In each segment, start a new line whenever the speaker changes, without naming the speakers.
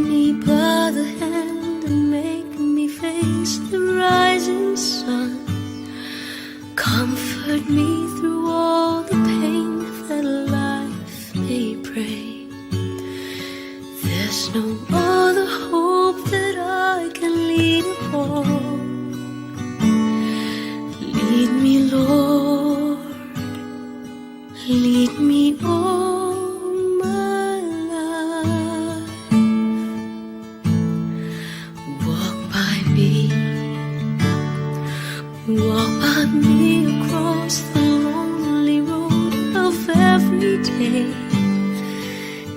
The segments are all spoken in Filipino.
me by the hand and make me face the rising sun. Comfort me through all the pain that life may bring. There's no other hope that I can lean upon. Lead me, Lord, lead me all my life. Walk by me across the lonely road of every day.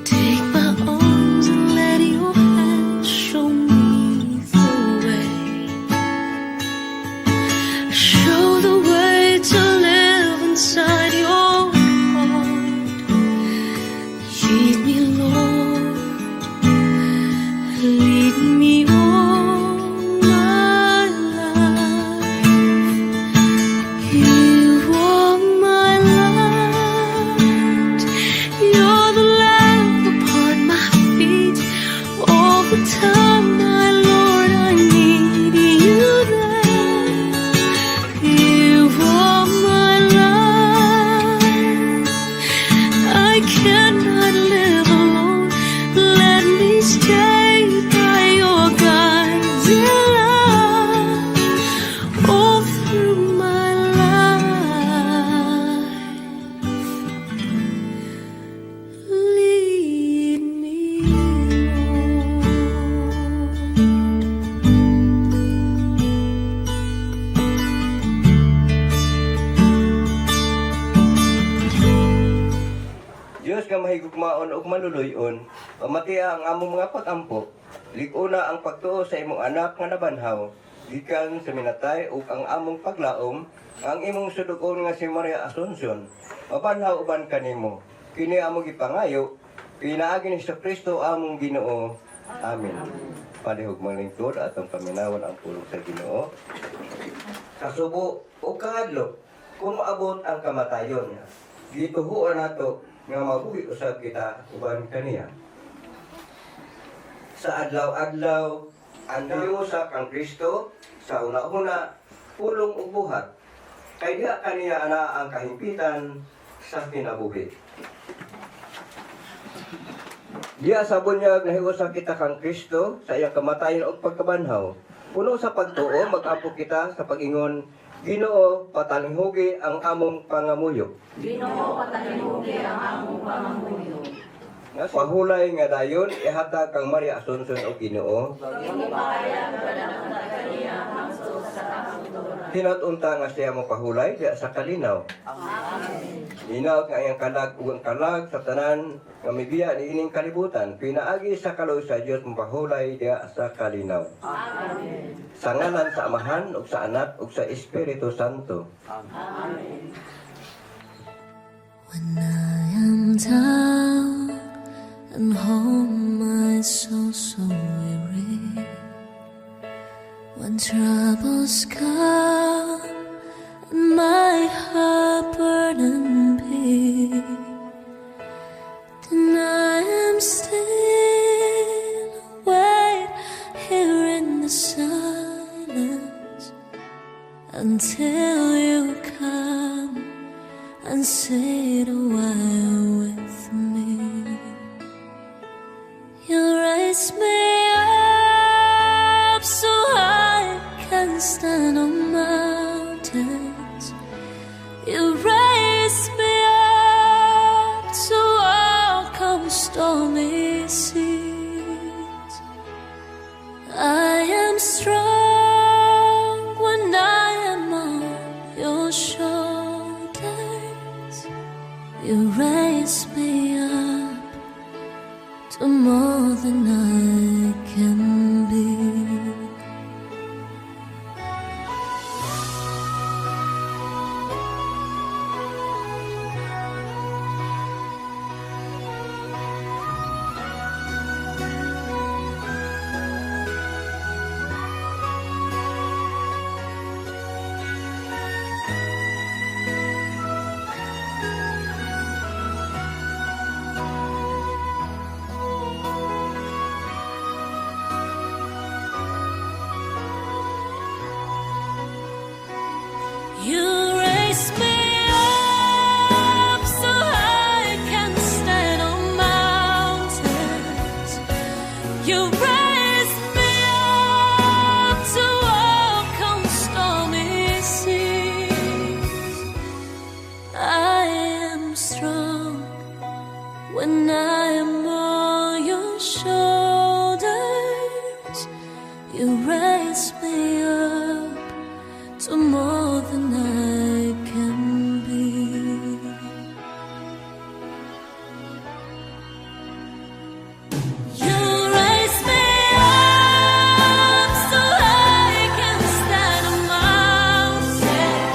Take my arms and let your hand show me the way. Show the way to live inside your heart. Lead me, Lord, lead me all my life. You are my light. You're the lamp upon my feet. All the time, my Lord, I need you there. You are my light. I cannot live alone. Let me stay by your guiding light all through my life. Lead me,
Diyos nga mahigugmaon ug maluluyon, pamatiha ang among mga pag-ampo, lig-una ang pagtuo sa imong anak nga nabanhaw, gikan sa minatay ug ang among paglaom, ang imong sudugon nga si Maria Asuncion, mabanhaw uban kanimo. Kini among gipangayo, pinaagi ni Kristo among Ginoo. Amen. Palihog manglingkod atong paminawan ang pulong sa Ginoo. Kasubo o kahadlok, kung maabot ang kamatayon, gituhuan nato nga mabuhi usab kita uban kaniya. Sa adlaw-adlaw, ang Diyosa kang Kristo sa una-una pulong ug buhat. Kay diha kaniya ana ang kahimpitan sa kinabuhi. Diya sa bunyag nahiusa kita kang Kristo sa iyang kamatayon ug pagkabanhaw. Puno sa pagtuo mag-ampo kita sa pag-ingon, Ginoo, patalinghugi ang among pangamuyo.
Ginoo, patalinghugi ang among pangamuyo.
Pahulay nga dayon ihatag kang Maria Asuncion o Ginoo.
Pagpapahayag kadang kaniya hangtod sa kasunduran.
Tinat-unta nga siya mo pahulay diya sa kalinaw.
Amen.
Linaw nga iyang kalag ug ang kalag sa tanan nga mibiya ni ining kalibutan. Pinaagi sa kaloy sa Dios mo pahulay diya sa kalinaw.
Amen.
Sa ngalan sa Amahan ug sa Anak ug sa Espiritu Santo.
Amen.
when I am down and home my soul so weary, when troubles come and my heart burden be, then I am still wait here in the silence until you come and sit a while with me. You raise me up so I can stand on mountains. You raise me up so I'll calm stormy seas. I am strong when I am on your shoulders. You raise me up to more than I can be. When I am on your shoulders, you raise me up to more than I can be. You raise me up so I can stand a mountain.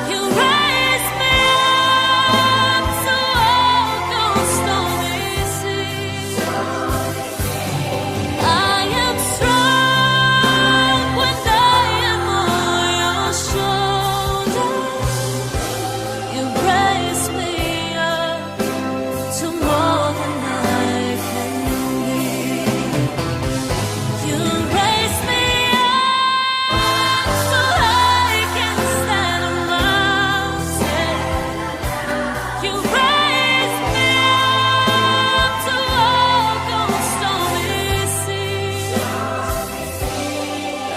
You raise me up to walk on stormy seas. I am strong when I am on your shoulders. You raise me up to more than I can be. You raise me up so I can stand a mountain. You raise me up to walk on stormy seas.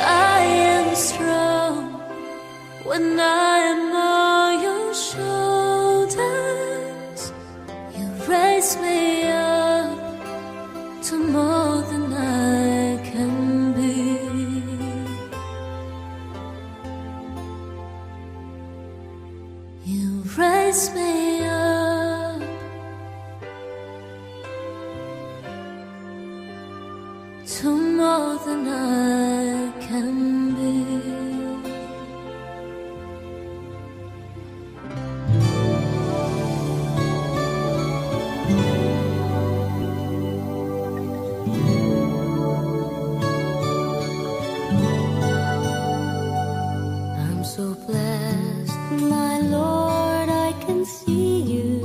I am strong when I am on your shoulders. You raise me up to more than I can be. You raise me up to more than I can be. I'm so blessed, my Lord, I can see you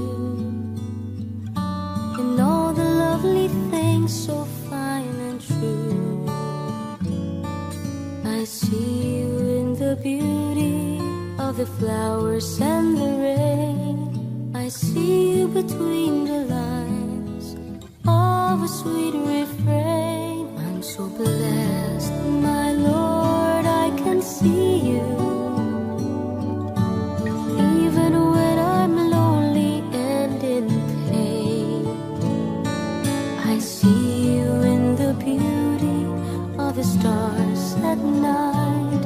in all the lovely things so fine and true. I see you in the beauty of the flowers and the rain. I see you between the lines of a sweet refrain. I'm so blessed, my Lord, I can see you even when I'm lonely and in pain. I see you in the beauty of the stars at night.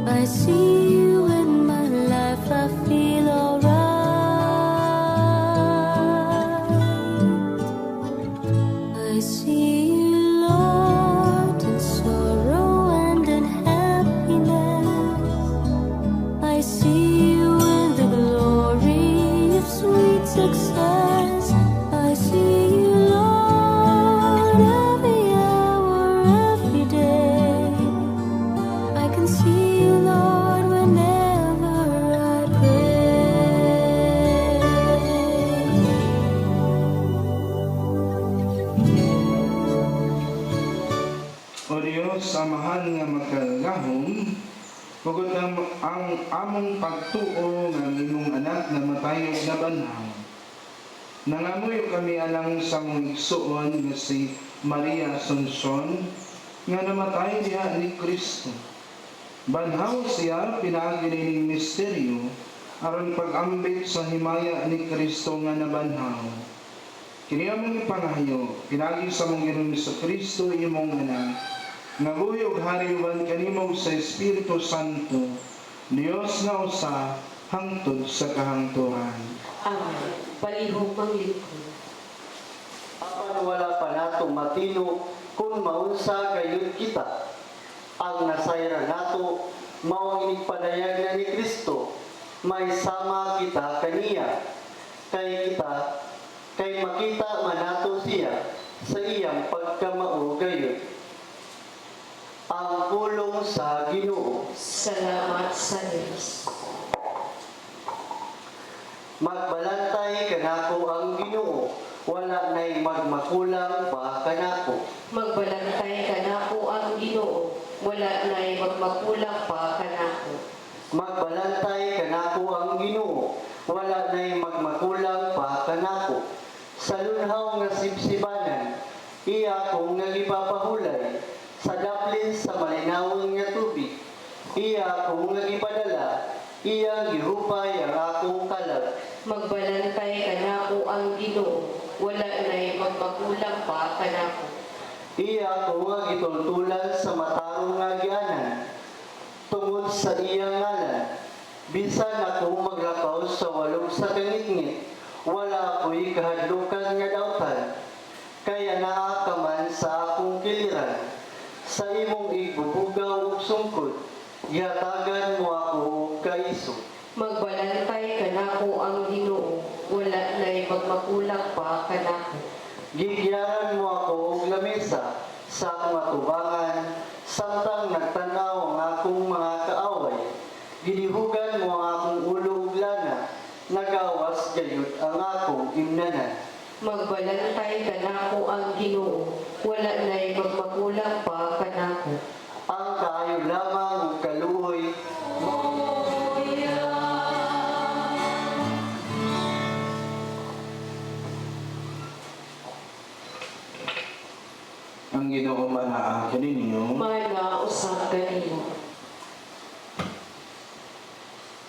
I see you in my life, I feel alright. I see you, Lord, in sorrow and in happiness. I see you in the glory of sweet success. I see you, Lord, every hour, every day. I can see you, Lord, whenever I pray.
O Diyos, sa mahal nga magkalagahom, pagod ang among pagtuo ng imong anak na matayog na banhaw. Nangamuyo kami alang sa mong igsuon nga si Maria Asuncion, nga namatay diha ni Kristo. Banhaw siya pinaginining misteryo, aron pag-ambit sa himaya ni Kristo nga nabanhaw. Kini among ipangayo, pinagi sa mong Ginoong Kristo imong anak, nga buyog hariwan kanimo sa Espiritu Santo, Dios nga usa hangtod sa kahangturan.
Amen. Palihog ang lingkod.
Apan wala pa nato matino kung maunsa gayud kita. Ang nasayra nato mao ining padayag na ni Kristo, may sama kita kaniya. Kay makita man nato siya sa iyang pagkamao gayud. Ang pulong sa Ginoo.
Salamat sa Diyos.
Magbalantay kanako ang Ginoo, wala na'y magmakulang pa kanako.
Magbalantay ka na po ang Ginoo, wala na'y magmakulang pa ka na po.
Magbalantay kanako ang Ginoo, wala na'y magmakulang pa kanako. Sa lunhaw nga sibsibanan, iya kong nagipapahulay, sa daplin sa malinawang nga tubig, iya kong nagipadala, iyang gihupay ang akong kalag.
Magbalantay ka na po ang Ginoo, wala na'y magmagulang pa kanako.
Iya ako nga gitultulan sa matarong nga gianan, tungod sa iyang ngalan. Bisan ako maglakaw sa walog sa kangitngit, wala ako'y kahadlukan nga dautan. Kaya naa ka man sa akong kiliran, sa imong igbubugaw ug sungkod, ihatagan mo ako og kaiso.
Magbalantay kanako ang Ginoo, wala na'y magmagulang pa kanako.
Gigyaran mo ako og lamesa sa akong atubangan, samtang nagtanaw ang akong mga kaaway. Ginihugan mo ang akong ulo ug lana, nagawas gayud ang akong imnanan.
Magbalantay kanako ang Ginoo, wala na'y magmagulang pa kanako.
Ang kaayo lamang ug kaluoy,
Ang Ginoo manaa kaninyo.
Mana usab kanimo.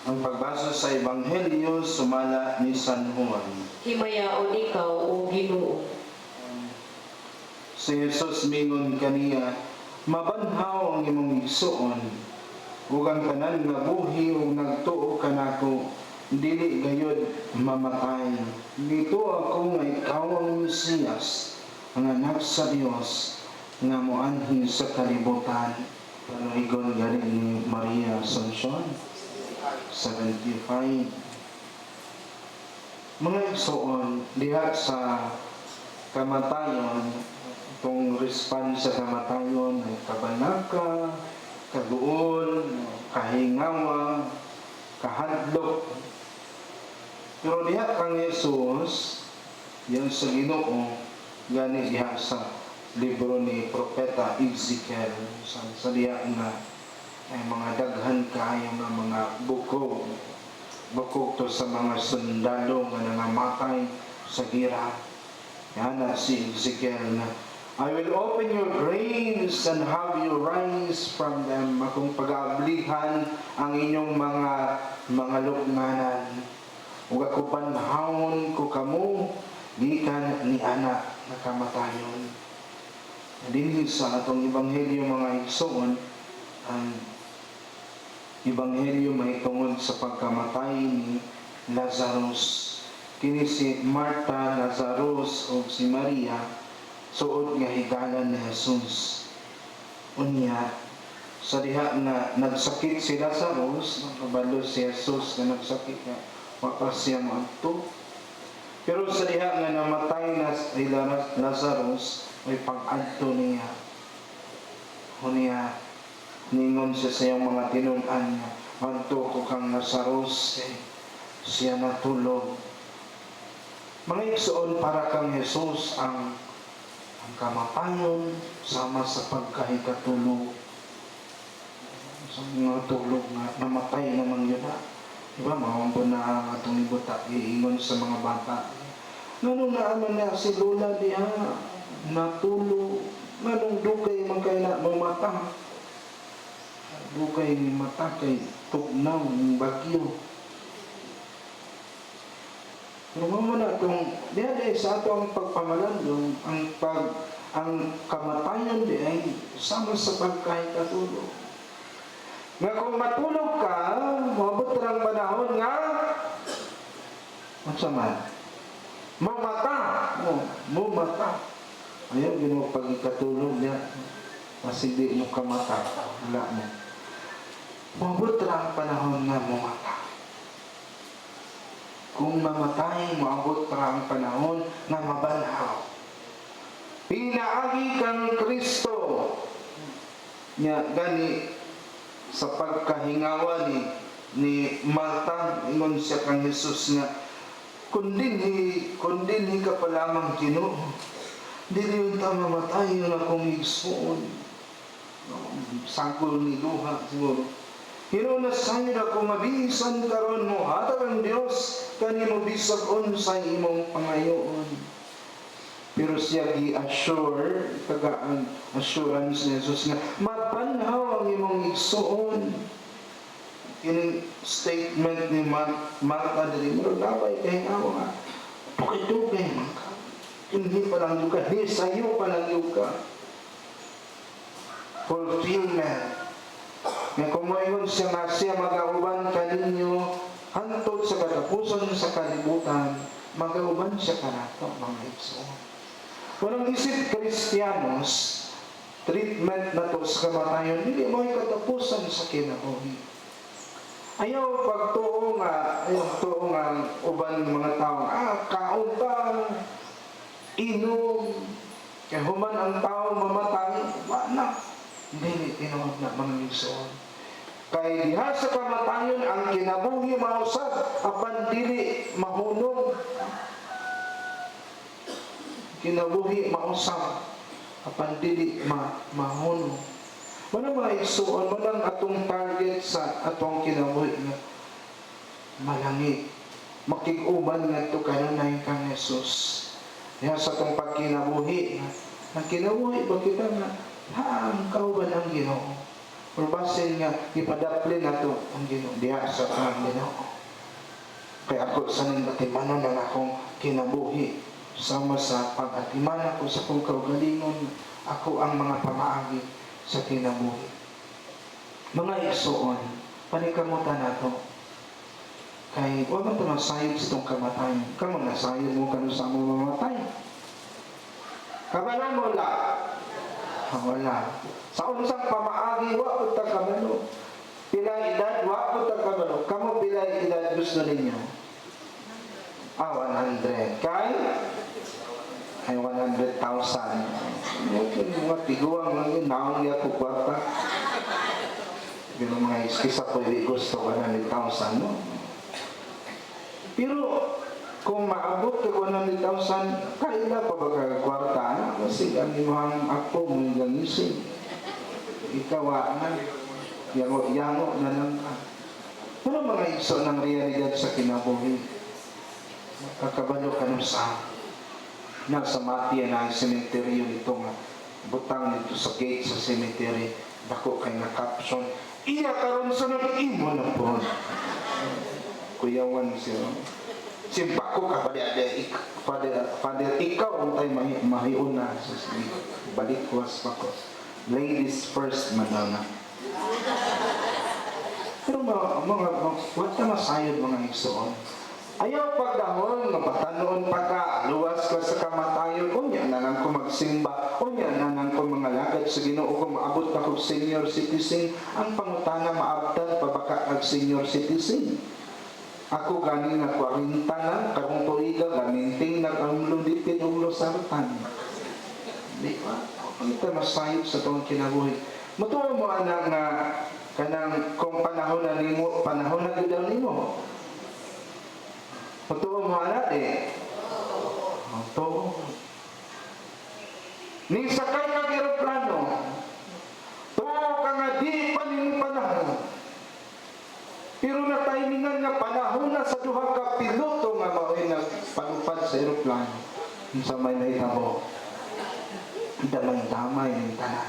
Ang pagbasa sa Ebanghelyo sumala ni San Juan.
Himayaon ikaw o Ginoo.
Si Jesus mingon kaniya, mabanhaw ang imong igsuon, ug ang tanan nga buhi ug nagtuo kanako, dili gayud mamatay. Dito ako nga ikaw ang Mesiyas, ang anak sa Dios, nga moanhi sa kalibutan. Panuigon gani ni Maria Asuncion, 75. Mga igsuon, diha sa kamatayon, itong response sa kamatayon ay kabanaka, kaguol, kahingawa, kahadlok. Pero diha kang Jesus, yan sa Ginoo, gani diha sa libro ni Propeta Ezekiel, sa diha nga ay mga daghan kayo nga mga bukog to sa mga sundalo nga nangamatay sa gira. Yan na si Ezekiel na, I will open your graves and have you rise from them. Akong pag-aablihan ang inyong mga lubnganan. Ug ako panahon ko kamo gikan ni anak na kamatayon. Dinhi sa atong ebanghelyo mga igsoon, ang ebanghelyo may tungod sa pagkamatay ni Lazarus. Kini si Marta, Lazarus o si Maria, suod nga higalan ni Jesus. Unya, sa diha na nagsakit si Lazarus, nakabalo si Jesus na nagsakit nga, wapa siya maadto. Pero sa diha nga namatay na si Lazarus, may pag-adto niya. Unya, ningon siya sa iyong mga tinunan niya, adto ko kang Lazarus, siya natulog. Mga igsoon, para kang Jesus ang kamatayon sama sa pagkahikatulog. Sa mga tulog nga namatay naman yun na. Diba, mawampo na ang atong ibuta, iingon sa mga bata. Nganong naaman na si Lola diha, natulog, nganong dukay magkay na mamata. Dukay ni mata kay tugnaw ng bagyo. Lumama na itong, diya sa ato ang pagpamalandong, ang kamatayon di ay sama sa pagkahikatulog. Nga kung matulog ka, mabot lang panahon nga, magsaman, mamata. Ayaw, ginawa pagkatulog niya, kasi di mo kamata, wala mo. Mabot lang panahon nga mamata. Kung mamatay, maabot pa ang panahon na mabanhaw. Pinaagi kang Kristo. Nya gani sa pagkahingawa ni Marta, ingon siya kang Jesus nga, kundinhi ka pa lamang Ginoo. Dili yun ta mamatay yung akong igsoon. Sangkol ni Luha siguro. Hino na sayod ako mabisan karon mo hatag ang Dios kanimo bisag unsay imong pangayoon. Pero siya gi-assure, tagaan assurance ni Jesus nga mabanhaw ang imong igsuon. Kining statement ni Marta dili mo labay kay nga nga. Tukay-tukay man ka. Hindi pa lang yung ka, di sa'yo pa lang yung ka. Fulfillment. Nga kumayon siya nga siya mag-auban kaninyo hantod sa katapusan sa kalibutan, mag-auban siya kanato, mga igsoon. Walang isip Kristiyanos, treatment na to sa kamatayon, hindi mo yung katapusan sa kinabuhi. Ayaw pagtuo nga, uban ng mga tao, kaon pa, inom, kaya human ang tao mamatay, wala. Hindi, tinawag na mga igsoon. Kaya diha sa kamatayon, ang kinabuhi mausap, apan dili mahunong. Kinabuhi mausap, apan dili mahunong. Walang mga igsoon, walang atong target sa atong kinabuhi nga malangi. Makig-uban nga ito kanunay kang Jesus. Diha sa atong pagkinabuhi, ang kinabuhi ba kita nga, ang kauban ang Ginoo. Or basin nga, ipadaplin na ito ang Ginoo. Diha sa atong Ginoo. Kaya ako sa ning batimanon ng akong kinabuhi. Sama sa pag-atiman ako sa kong kaugalingon, ako ang mga pamaagi sa kinabuhi. Mga igsoon, panikamutan na ito. Kaya huwag man ito nasayod sa itong kamatayan. Kamu nasayod mo kano sa mong mamatay. Kabalo mo la. Wala. Sa unsang pamaagi, wapot ta kabalo. Pilay edad, wapot ta kabalo. Kamu pilay edad gusto ninyo? 100. Kay 100,000. Mga tiguang lang yun. Naong niya ko kwarta. Yung mga iskisa ko, hindi gusto 100,000, no? Pero, kung maabot ka 100,000, kaila pa ba ka kwarta na? Kasi ang imahang ako, may ganising. Ikaw, yango na lang ka. Ano mga iso ng realidad sa kinabuhi? Kakabalo ka nung sa nasa Matya na ang sementeryo nito nga butang nito sa gate sa cemetery dako kay na caption iya karon sa nag-imo na po kuyawan siya simpa ko ka father ikaw untay mahiuna sa balik was pa ko ladies first madama pero mga wata masayod mga igsoon. Ayaw pagdahon, mapatanoon pagka, luwas ka sa kamatayon, o niya na lang ko magsimba, o niya na lang ko mga lagad sa Ginoo kung maabot na ko senior citizen, ang pangutana maabtan pabaka ag senior citizen. Ako ganing na 40 na, karong tuiga, gaminting na kamlundipin o losartan. Di ba? Ang ito masayod sa itong kinabuhi. Matuwa mo anak nga, kanang kung panahon na nimo, panahon na gidaw nimo. Matuwa mo anak ito. Ning sakay kag eroplano, tuwa ka nga di pa nimo panahon. Pero na-timingan nga panahon na sa duha ka piloto nga mao'y nagpalupad sa eroplano. Sa may nahitabo, damay-damay ng tanan.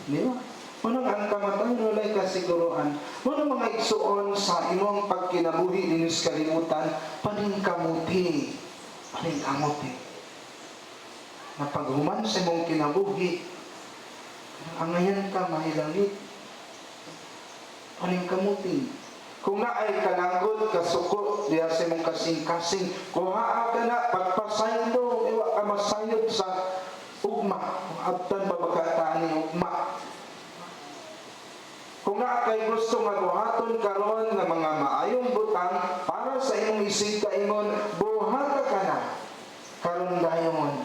Di ba? Unang ang kamatayon, walay kasiguruan. Unang mga igsuon sa imong pagkinabuhi din sa kalimutan, paningkamuti. Paningkamuti. Na paghuman sa imong kinabuhi, ang ngayon ka mahilangit. Paningkamuti. Kung na ay kalanggot, kasuko, diya sa imong kasing-kasing, kuhaa ka na, pagpasaydo, iwa ka masayod sa ugma. Abtan babakataan ni ugma. Kung nga kay gusto nga buhaton karon nga mga maayong butang para sa imong isig kaingon, buhata ka na karon dayon.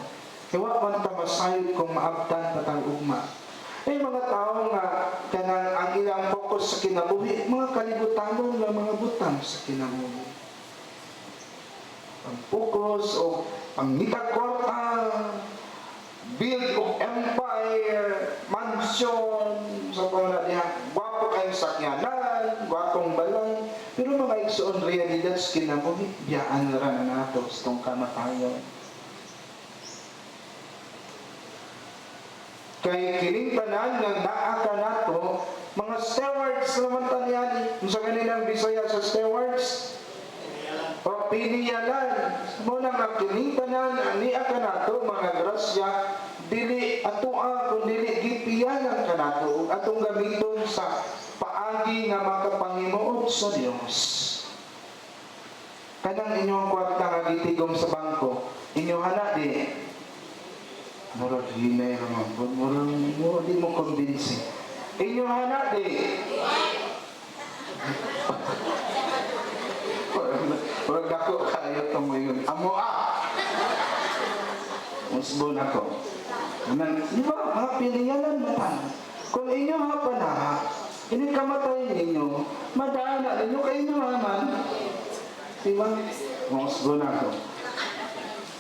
Iwa man ta masayod kung maabtan patang ugma. Ay mga tao nga kanang ang ilang focus sa kinabuhi, mga kalibutanon nga mga butang sa kinabuhi. Ang focus o pangitag kwarta, build of empire, mansion, sa mga diha, gwapo kayong sakyanan, gwapong balay, pero mga igsoon realidad sa kinabuhi, biyaan ra na nato sa itong kamatayon. Kay kining tanan nga naa ka nato, mga stewards naman tanyan, sa kanilang Bisaya sa stewards, o kapiniyalan mo nang nakinitanan ni kanato mga grasya dili atoa kun dili gipiyalan kanato ug atong gamiton sa paagi nga makapangimuot sa Dios. Kanang inyong kwarta nga gitigom sa bangko, inyo hana di murag hinay ramang murag di mo kumbinsi. Inyo hana di murag dako kayo tong ngayon. Amo musbon ako. Di ba, mga piliyalan mo pa. Kung inyo hapanaha, ini kamatay ninyo, madaan na ninyo kayo naman. Di ba? Musbon ako.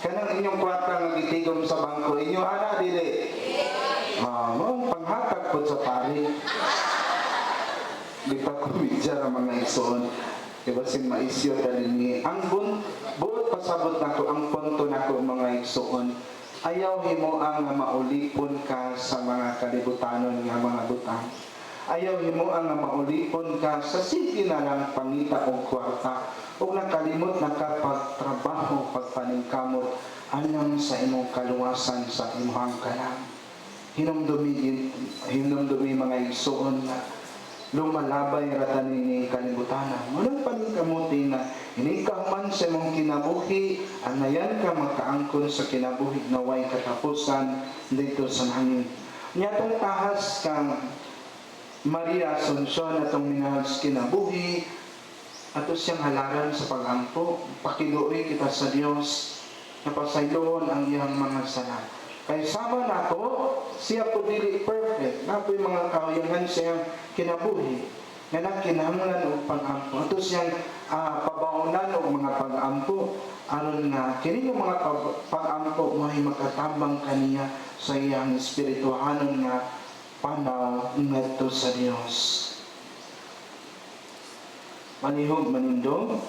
Kanang inyong kwarta nga gitigom sa bangko, inyo ana dili. Mong panghatag po sa pari. Di pa kumidya ang mga igsoon. Diba sin maisyo dali ni ang buot pasabot nako ang punto nako mga igsoon. Ayaw himo ang maulipon ka sa mga kalibutanon nga mga butang. Ayaw himo ang maulipon ka sa sige na lang pangita o kwarta o nakalimot na ka pagtrabaho, pagpaningkamot anang sa imong kaluwasan sa imong kanang. Hinumdumi mga igsoon na lumalabay ratan ni kalibutanan. Walang paningkamuti nga hinikaw man sa imong kinabuhi, anayan ka makaangkon sa kinabuhi na way katapusan dito sa hangin. Nyatong tahas kang Maria Asuncion atong minahas kinabuhi, ato siyang halaran sa pagampo, pakiluoy kita sa Dios, napasayloon ang iyang mga sala. Kay sama nako, siya po dili perfect. Na po'y mga kauyangan siyang kinabuhi. Nga nagkinahanglan o pag-ampo. Ito siyang pabaunan o mga pag-ampo. Aron nga, kini yung mga pag-ampo may makatabang kaniya sa iyang espirituhanon nga panaw ngadto sa Dios. Manihog manindog.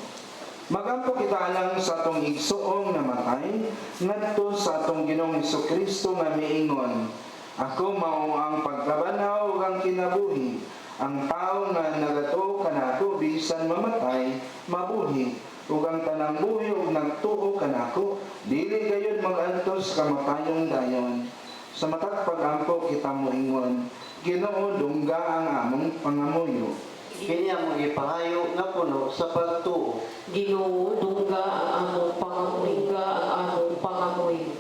Magampo kita alang sa atong igsuong namatay ngadto sa atong Ginoong Hesukristo nga miingon, ako mao ang pagkabanaw ug ang kinabuhi. Ang tao nga nagatuo kanako bisan mamatay mabuhi, ug ang tanang buhi ug nagtuo kanako dili gayud magantos kamatayong dayon. Sa matag pagampo kita moingon, Ginoo dungga ang among pangamuyo.
Kini among ipahayo nga puno sa pagtuo.
Ginoo dungga ang among pangamoy.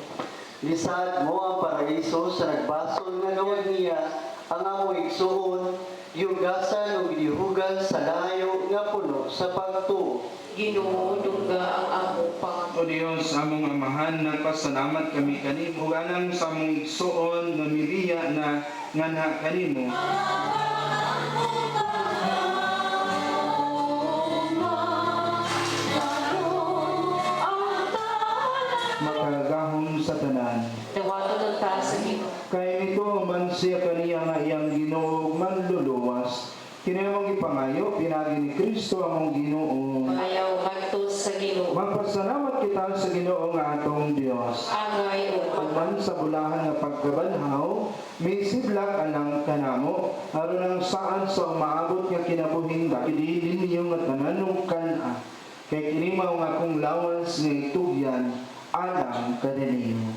Lisad mo ang paraiso sa nagbasol nga gawad niya ang among igsuon, yugasan o gihugas sa layo nga puno sa pagtuo.
Ginoo dungga ang among pangamoy.
O Diyos, among amahan, nagpasalamat kami kanimo, anang sa among igsuon nga miliya na nganha kanimo. Makagahom sa tanan.
Dawato ng taas sa Ginoo.
Kaya ito man siya kaniya nga iyang Ginoo manluluwas. Kinayang ipangayo, pinagi ni Kristo among Ginoo.
Mayaw ngadto sa Ginoo.
Magpasalamat kita sa Ginoo nga atong Dios.
Angay o
Pagman sa bulahan nga pagkabanhaw, may sidlak alang kanamo, aron ang saan sa umaabot nga kinabuhing dakidilin niyo nga tananong kana. Kay kinimaw nga kong lawas nga itugyan, alam kaniniyo.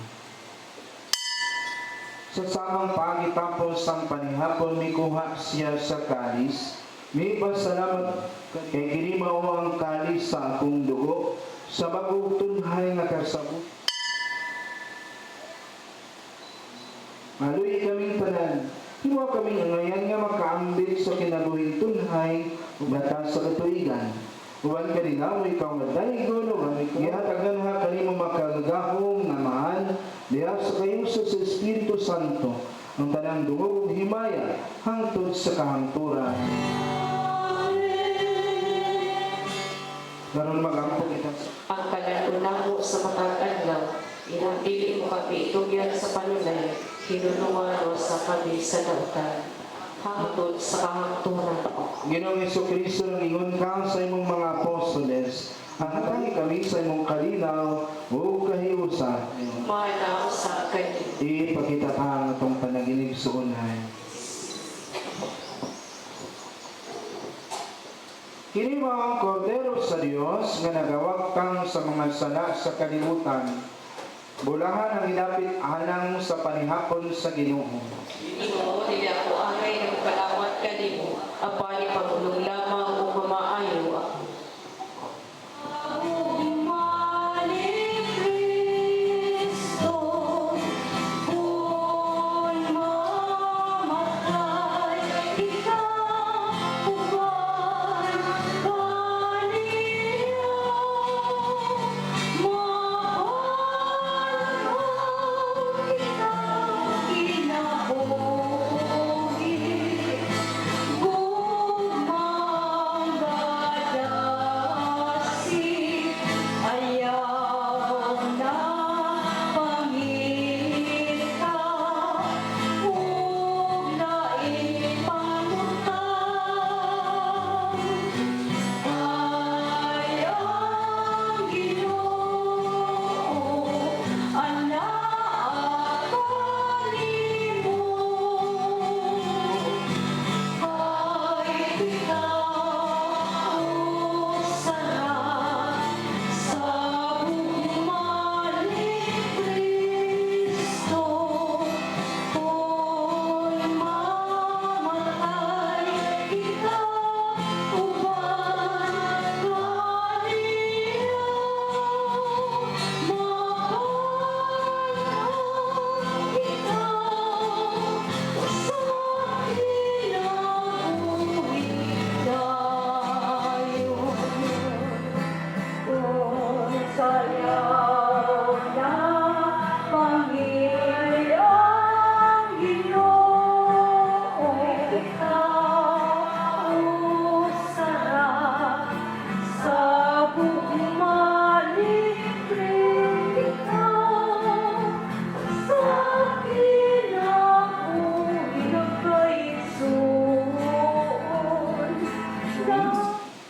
Sa samang pagitapos ang panihapon, may kuha siya sa kalis. May pasalamat kay kinimaw ang kalis sa akong dugo, sa bagong tunhay nga kasabot. Maluy kaming tanan, hiwa kaming ngayon nga makaambit sa kinabuhing tunhay, batas sa katuigan. Uwan ka rin ako, ikaw madaygon, gihatagan ha kanimo makagahong na mahal, diha sa kayo sa Espiritu Santo, ang tanang dungog himaya, hangtod sa kahangturan. Karon magampo kita.
ang kalanuna mo sa matag adlaw. Inang dili mo kami itugyan sa panunay, hinunungan sa kami sa dautan. Hangtod sa kahangturan.
Ginoong Hesukristo, nang ingon ka sa imong mga apostoles, hatagi kami sa imong kalinaw o kahiusa.
Manaw sa kanyo.
Ipakita ka ang itong panaginip sa unay. Kini mao ang kordero sa Dios nga nagawag kang sa mga sala sa kalibutan. Bulahan ang hinapit alang sa panihapon sa Ginoo.
Ginoo, dili ako angay ng palawat kanimo, apani pagulong lamang o mamaayo ako.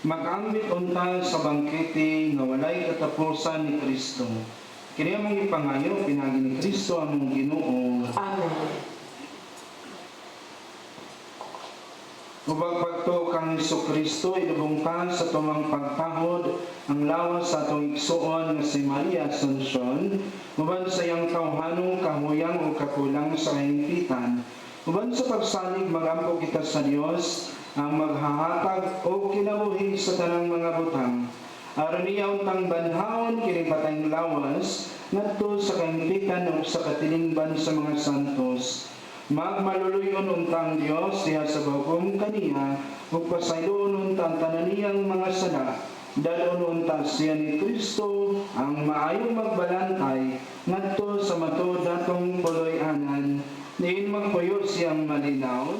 Mag-ambit unta sa bangkete nga walay katapusan ni Kristo. Kini among ipangayo pinagi ni Kristo among Ginoo.
Amen.
Ubag pagto kang Kristo ilubong ka sa tumang pagpahod ang lawas sa atong igsuon nga si Maria Asuncion, uban sa iyang tawhanong kahuyang o kakulang sa kahimpitan. Uban sa pagsalig magampo kita sa Dios ang maghahatag o kinabuhi sa tanang mga butang. Aron niya untang banhaon kini patayng lawas ngadto sa kahimpitan o sa katilingban sa mga santos. Magmaluluyon untang Dios diha sa bagong kaniya ug pasayloon untang tanan niyang mga sala. Dalon unta siya ni Kristo ang maayong magbalantay ngadto sa matod natong puloy-anan. Diin magpuyo siyang malinaw.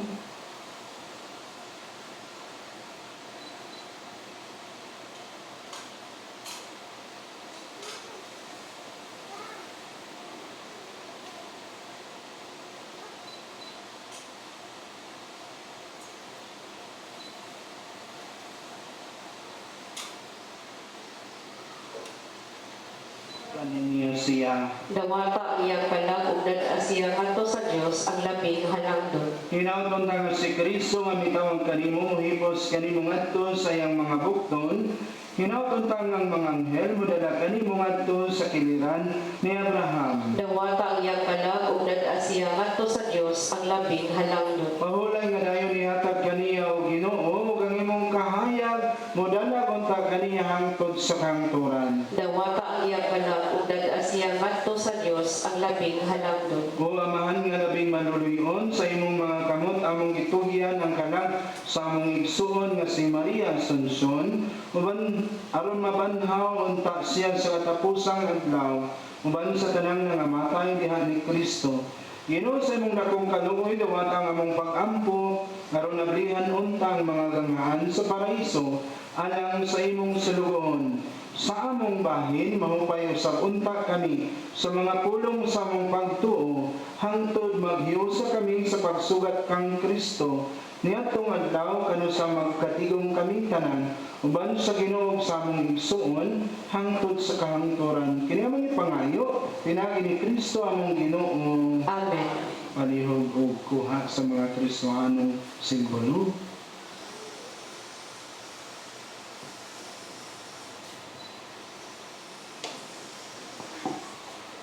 Niya siya.
Dawata iyang kalag ug dad-asiya ngadto sa Dios ang labing halangdon.
Hinaut nga si Kristo nga mitawag kanimo hipos kanimo ngadto sa iyang mga bukton. Hinaut nga mga anghel modala kanimo ngadto sa kiliran ni Abraham.
Dawata iyang kalag ug dad-asiya ngadto sa Dios ang labing halangdon.
Pahulay nga dayon nihatag kaniya o Ginoo ug ang imong kahayag modala unta kaniya hangtod sa kahangturan.
Dawata ang iyang kalag ug dad-asiya ngadto sa Dios ang labing halangdon.
O amahan nga labing maluluyon sa imong mga kamot among gitugian ang kalag sa among igsuon nga si Maria Asuncion uban aron mabanhaw unta siya sa katapusang adlaw uban sa tanang nangamatay diha ni Kristo. Ginoo sa imong dakong kaluoy dawata ang among pag-ampo aron nablihan unta ang mga ganghaan sa paraiso alang sa imong sulugon. Sa among bahin mahupay usab unta kami sa mga pulong sa among pagtuo hangtod maghiusa kami sa pagsugat kang Kristo niadtong adlaw kanu sa magkatigong kami tanan uban sa Ginoo sa among igsuon hangtod sa kahangturan. Kini among ipangayo pinagi ni Kristo among Ginoo.
Amen.
Palihog og kuha sa mga Kristohanong simbolo.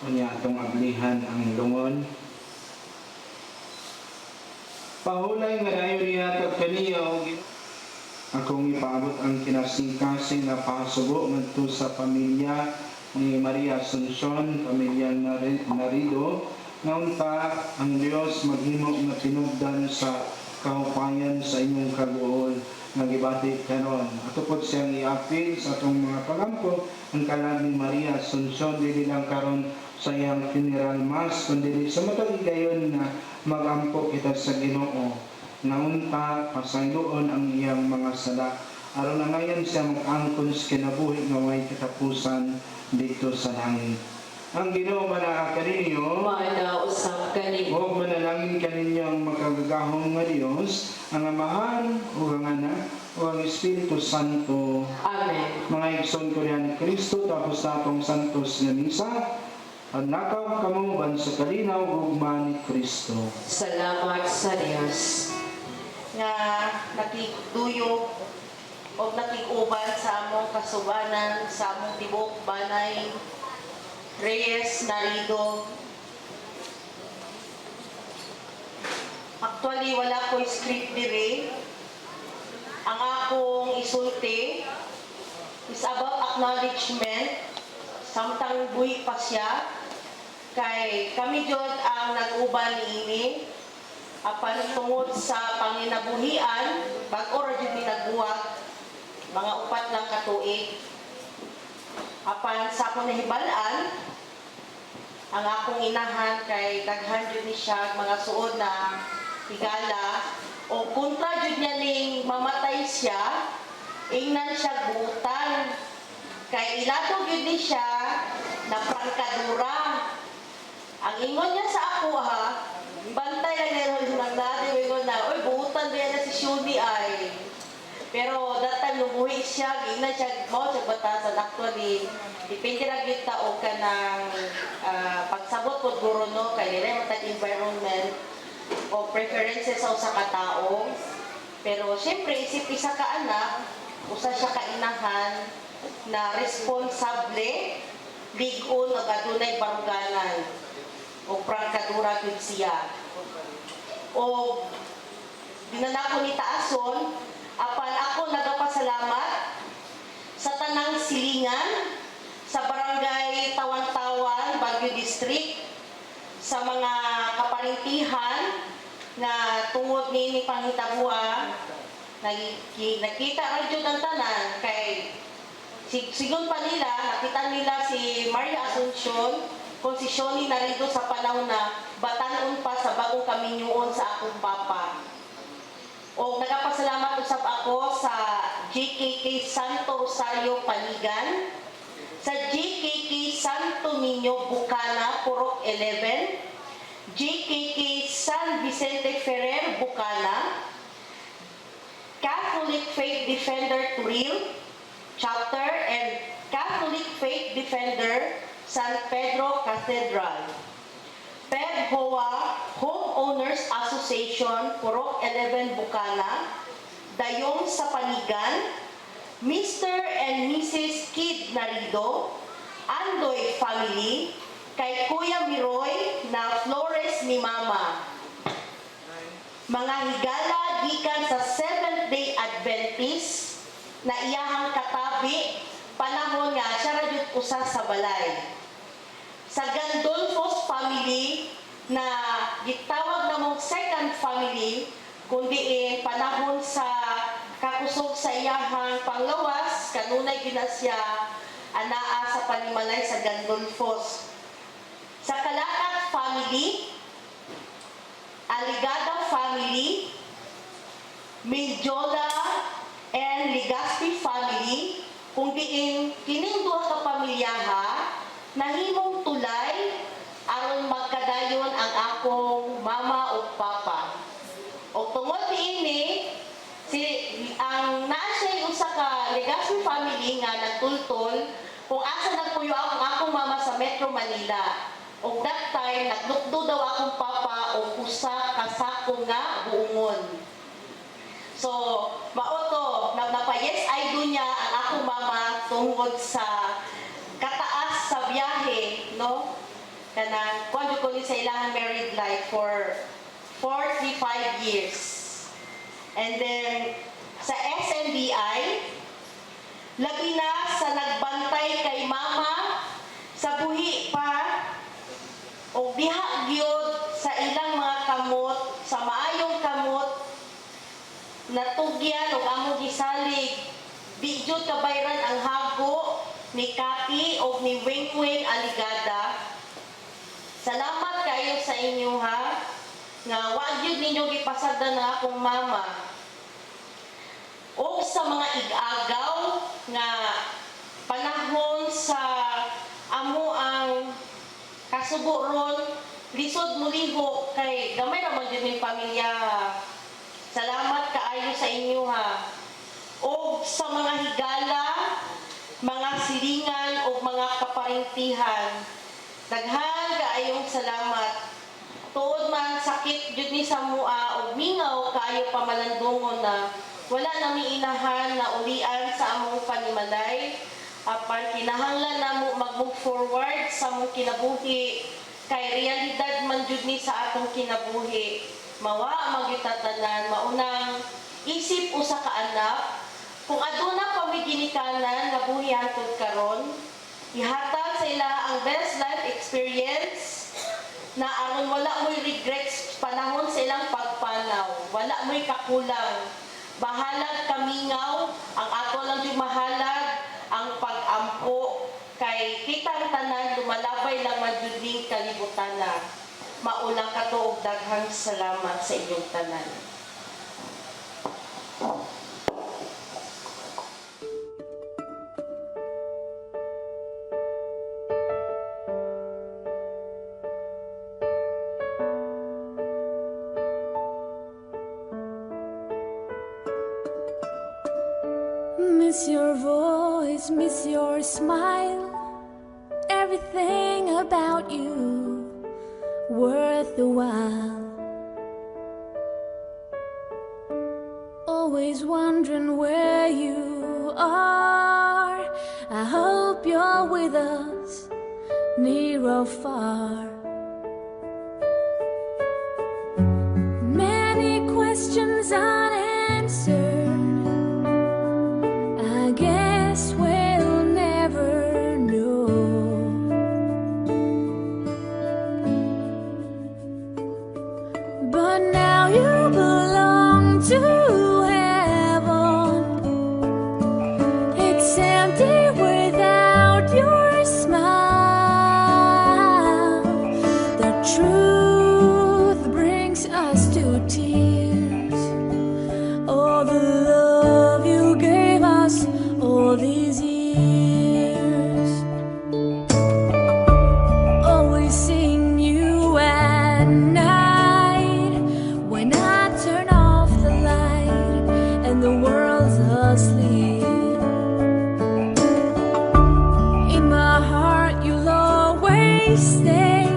niya atong ablihan ang lungon. Pahulay nga dayon niya kag kaniya o akong ipaabot ang kinasingkasing na pasubo ngadto sa pamilya ni Maria Asuncion, pamilya Narido, nga unta ang Dios maghimo nga tinubdan sa kahupayan sa inyong kaguol nga gibati karon. Ato pod siyang i-appeal sa atong mga pagampo ang kalan ni Maria Asuncion dili lang karon sa iyang funeral mass kundi sa matag gayon nga magampo kita sa Ginoo nga unta pasayloon ang iyang mga sala aron na ngayon siya mag-angkon sa kinabuhi nga may katapusan dito sa langit. Ang Ginoo manaa kaninyo,
Manausap kani.
o manalangin kaninyo ang makagagahong nga Dios, ang Amahan, o ang Anak, o ang Espiritu Santo.
Amen.
Mga igsoon ko ni Kristo, tapos na atong santos nga misa, at nakaw kamuban sa kalinaw ugma ni Kristo.
Salamat sa Diyos.
Nga nakigduyok o nakiguban sa among kasubanan, sa among tibok banay, Reyes Narido. Actually, wala ko script diri. Ang akong isulti is about acknowledgement. Samtang buhi pa siya. Kay kami jud ang nag-uban niini. Apan tungod sa panginabuhian, bag-o ra jud mi nagbuwag, mga 4 lang ka tuig. Apan sa akong nahibalaan, ang akong inahan kay daghan jud ni siya mga suod na higala o kontra jud niya ning mamatay siya, ingnan siya buutan. Kay ilato jud ni siya na prangkadura. Ang ingon niya sa ako bantay lang nila ng dati, ingon na, oy, buutan din na si Shuni ay. Pero that time, nung buhi siya, gina siya, mo siya batasan. Actually, depende lang yung tao ka ng pagsabot ko guro, no, kay nila matag environment o preferences sa usa ka tao. Pero syempre, isip isa ka anak, usa siya kainahan na responsable, ligon o kadunay baruganan o prangkadura gud siya. O dinanako ni Taason, apan ako nagapasalamat sa tanang silingan sa barangay Tawan-Tawan, Baguio District, sa mga kaparintihan na tungod ni panghitabuha, nakita ra jud ang tanan kay sigon pa nila, nakita nila si Maria Asuncion kung si Shoni Narido sa panahon na batanon pa sa bagong kaminyuon sa akong papa. O nagapasalamat usab ako sa GKK Santo Rosario Panigan, sa GKK Santo Niño Bucana, Purok 11, GKK San Vicente Ferrer Bucana, Catholic Faith Defender Turil Chapter, and Catholic Faith Defender San Pedro Cathedral. PEDHOA Homeowners Association, Purok 11 Bucana, Dayong sa Panigan, Mr. and Mrs. Kid Narido, Andoy Family, kay Kuya Miroy na Flores ni Mama. Mga higala gikan sa Seventh-day Adventist na iyahang katabi, panahon nga siya radyot usa sa balay. Sa Gandolfos family na gitawag namong second family, kundi panahon sa kakusog sa iyahang panglawas, kanunay ginasya anaa sa panimalay sa Gandolfos. Sa Kalakat family, Aligada family, Mindiola and Ligaspi family, kung diin kining duha ka pamilyaha nahimong tulay aron magkadayon ang akong mama o papa. O tungod niini ang naa siya usa ka Ligaspi family nga nagtultol kung asa nagpuyo ang akong mama sa Metro Manila. O that time naglukdo daw akong papa o usa ka sako nga buungon. So, maoto, napayes ay do niya ang akong mama tungkol sa kataas sa biyahe, no? kanang kuan ko ni sa ilang married life for 45 years. And then sa SNBI, labi na sa nagbantay kay mama sa buhi pa o diha gyud sa ilang mga kamot, sa maayong kamot natugyan o among gisalig. Di jud kabayran ang hago ni Kati o ni Wingwing Aligada. Salamat kayo sa inyo ha, nga wa gyud ninyo gipasagdan ng akong mama. O sa mga ig-agaw nga panahon sa amo ang kasubo ron, lisod muliho kay gamay naman jud ning pamilya. Salamat kaayo sa inyo ha. O sa mga higala, mga silingan o mga kaparintihan, daghan kaayong salamat. Tuod man sakit jud ni sa mua o mingaw kaayo pamalandungon na wala nami inahan na ulian sa among panimalay. Apan kinahanglan namo mag-move forward sa among kinabuhi kay realidad man jud ni sa atong kinabuhi. Mawa magyutatanan maunang isip usa ka anak. Kung aduna pa may ginikanan nga buhi hangtod karon, ihatag sa ila ang best life experience na aron wala mo'y regrets panahon sa ilang pagpanaw, wala mo'y kakulang. Bahalag kamingaw, ang ato lang yung mahalag, ang pag-ampo, kay kitang tanan lumalabay lang maduding kalibutana. Maulang katuog daghang salamat sa inyong tanan.
Miss your voice, miss your smile, everything about you worth the while. Always wondering where you are. I hope you're with us, near or far. Many questions unanswered, I guess we'll never know. But now you belong to heaven. It's empty without your smile. The truth brings us to tears. All the love you gave us all these years. Always seeing you at night when I turn off the light and the world's asleep. In my heart you'll always stay.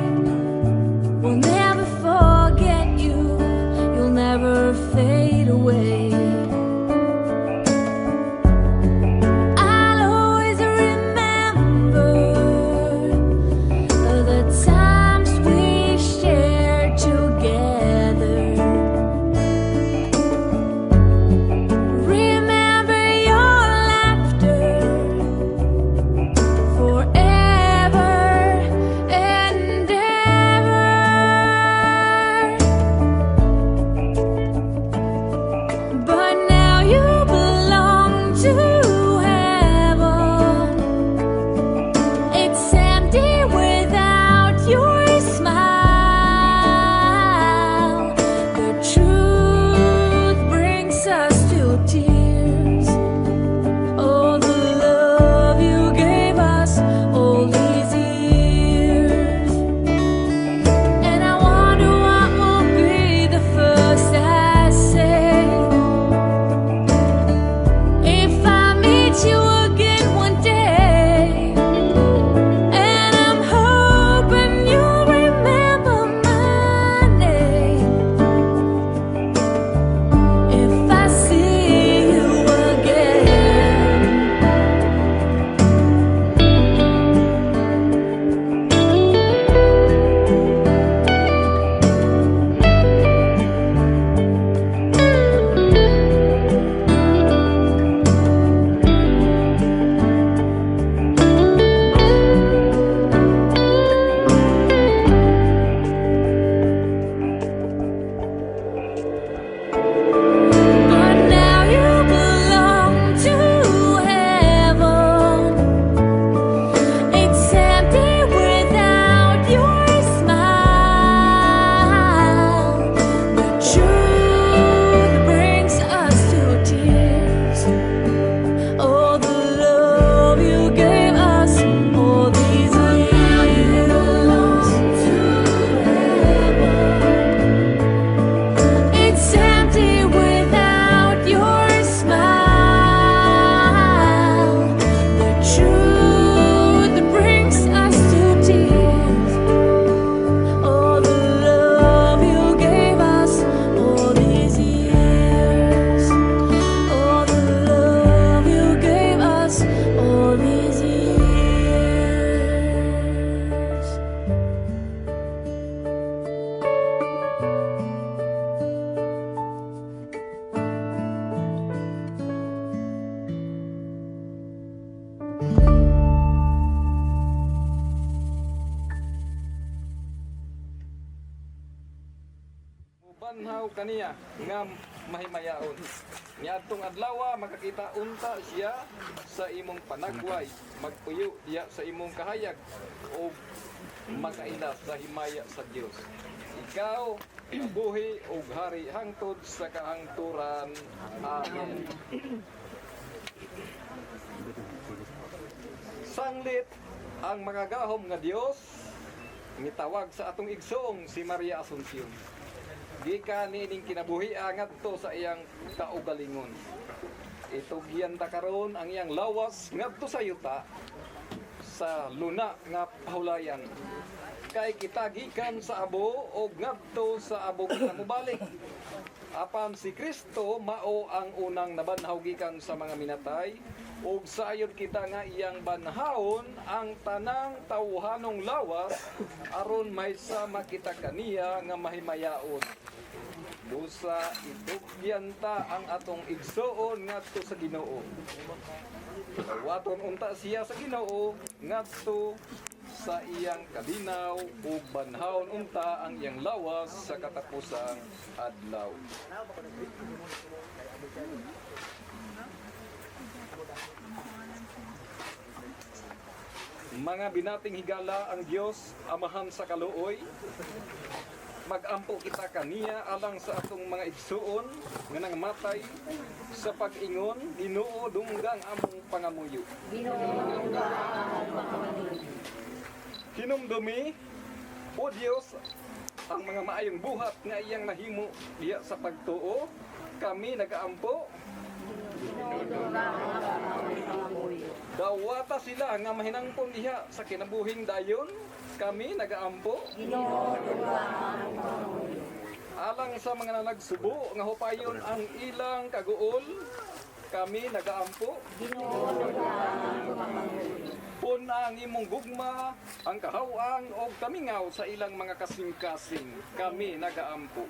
nabanhaw kaniya nga mahimayaon. Niadtong adlaw makakita unta siya sa imong panagway, magpuyo diya sa imong kahayag o makaila sa himaya sa Dios. Ikaw buhi ug hari hangtod sa kahangturan. Amen. Sanglit ang magagahom nga Dios mitawag sa atong igsoong si Maria Asuncion. Gikan niining kinabuhi ngadto sa iyang kaugalingon. Itugyan ta karon ang iyang lawas ngadto sa yuta sa luna nga pahulayan. Kay kita gikan sa abo o ngadto sa abo kita mobalik. Apan si Kristo mao ang unang nabanhaw gikan sa mga minatay ug sayon kita nga iyang banhawon ang tanang tawhanong lawas aron maysama kita kaniya nga mahimayaon. Busa itugyan ta ang atong igsoon ngadto sa Ginoo. Waton unta siya sa Ginoo ngadto sa iyang kalinaw ug banhawon unta ang iyang lawas sa katapusang adlaw. Mga binating higala ang Dios amahan sa kaluoy, magampo kita kaniya alang sa atong mga igsuon nga nangamatay sa pag-ingon Ginoo dunggang among pangamuyo. Hinumdumi o Dios ang mga maayong buhat nga iyang nahimo diya sa pagtuo, kami nagaampo. Dawata sila nga mahinangpon diha sa kinabuhing dayon, kami nagaampo. Alang sa mga nagsubo nga hupayon ang ilang kaguol, kami nagaampo. Pun ang imong gugma, ang kahawang o kamingaw sa ilang mga kasing-kasing, kami nagaampo.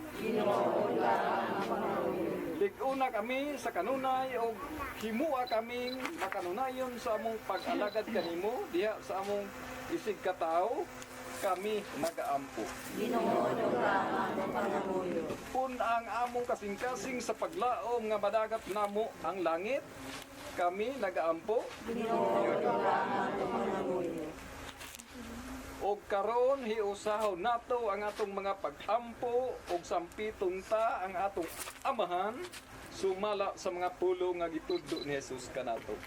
Liguna kami sa kanunay o himua kaming makanunayon sa among pag-alagad kanimo diha sa among isig katao, kami nagaampo. Pun ang among kasing-kasing sa paglaom nga madagat namo ang langit, kami nagaampo. O karon hiusahaw nato ang atong mga pag-ampo ug sampiton ta ang atong amahan sumala sa mga pulo nga gitudlo ni Jesus kanato.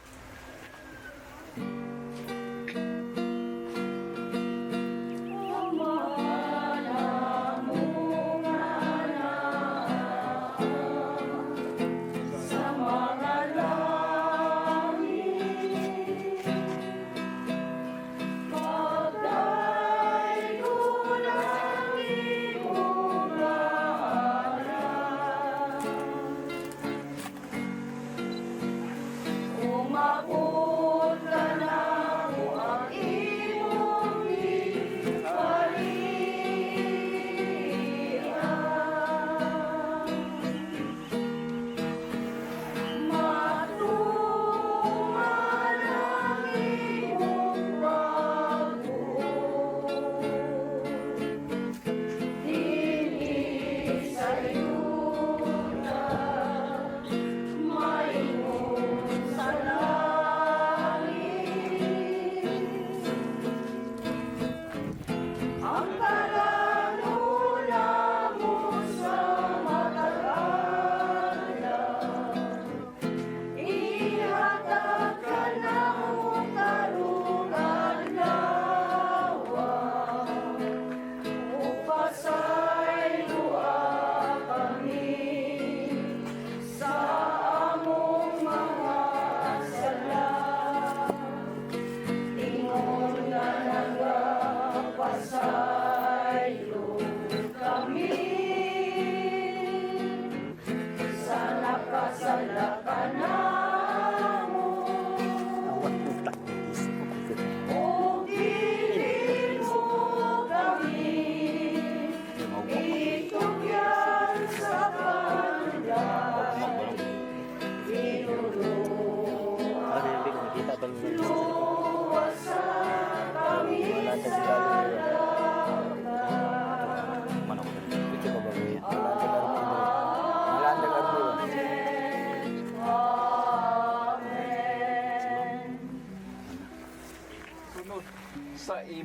Uma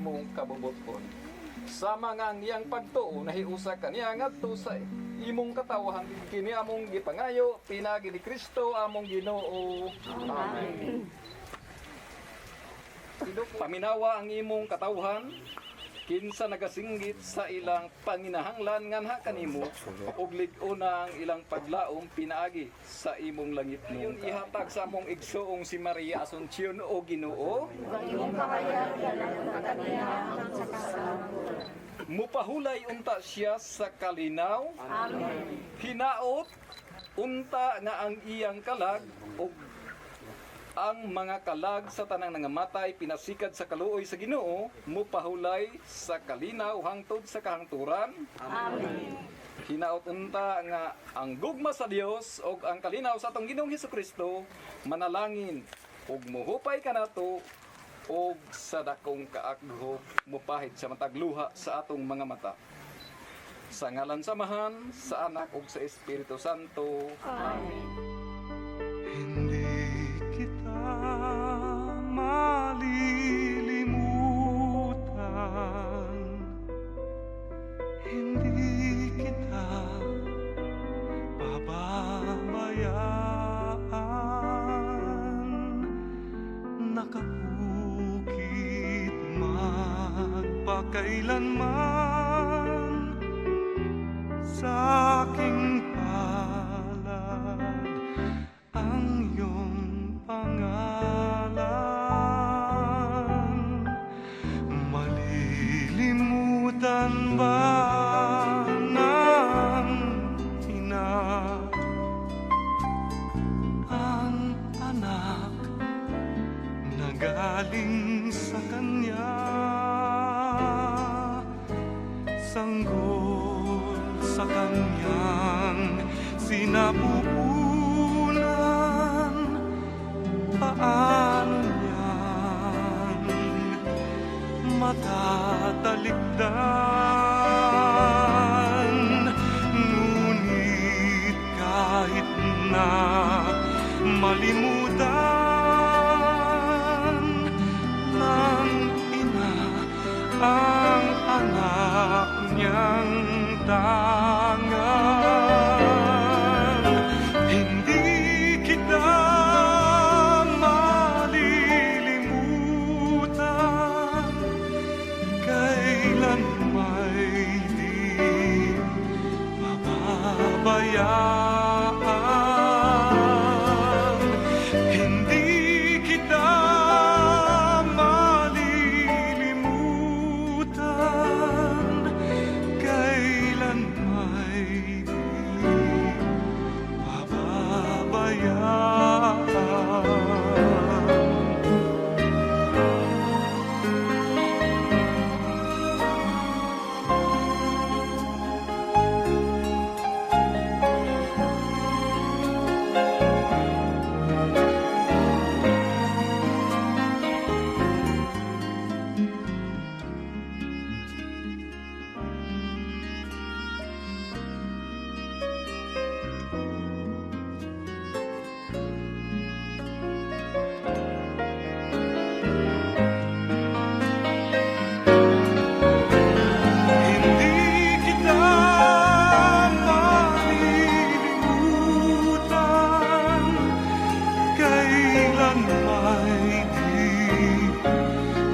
imong kabubuton. Sama nga ang iyang pagtuo nahiusa kaniya ngadto sa imong katawhan kini among gipangayo pinagi ni Kristo among Ginoo. Amen. Paminawa ang imong katawhan kinsa nagasinggit sa ilang panginahanglan nganha kanimo ug lig-una ang ilang paglaom pinaagi sa imong langit nung ihatag sa among igsoong si Maria Asuncion o Ginoo. Mupahulay unta siya sa kalinaw. Amen. Hinaot unta nga ang iyang kalag ug ang mga kalag sa tanang nangamatay pinasikad sa kaluoy sa Ginoo mupahulay sa kalinaw hangtod sa kahangturan. Amen. Hinaot unta nga ang gugma sa Dios ug ang kalinaw sa atong Ginoong Hesukristo manalangin ug muhupay kanato ug sa dakong kaaghop mupahid sa matag luha sa atong mga mata. Sa ngalan samahan sa Anak ug sa Espiritu Santo. Amen.
Hindi kita malilimutan, hindi kita pababayaan, nakabukid magpakailanman sa aking palad ang iyong pangalan. Malilimutan ba ng ina ang anak na galing sa kanya? Sanggol sa kanyang sinapupunan, paano niyang matatalikdan? Ngunit kahit na malimutan ng ina ang anak niyang tangan, hindi kita malilimutan, kailan may di mapapabayaan. Hindi kita malilimutan, kailan may di mapapabayaan. Hindi kita malilimutan, kailan may di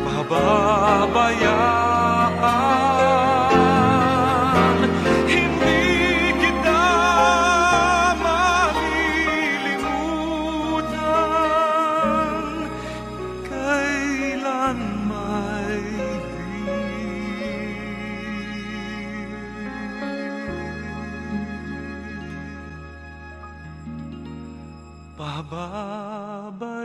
pababayaan. Hindi kita malilimutan, kailan may di pababayaan.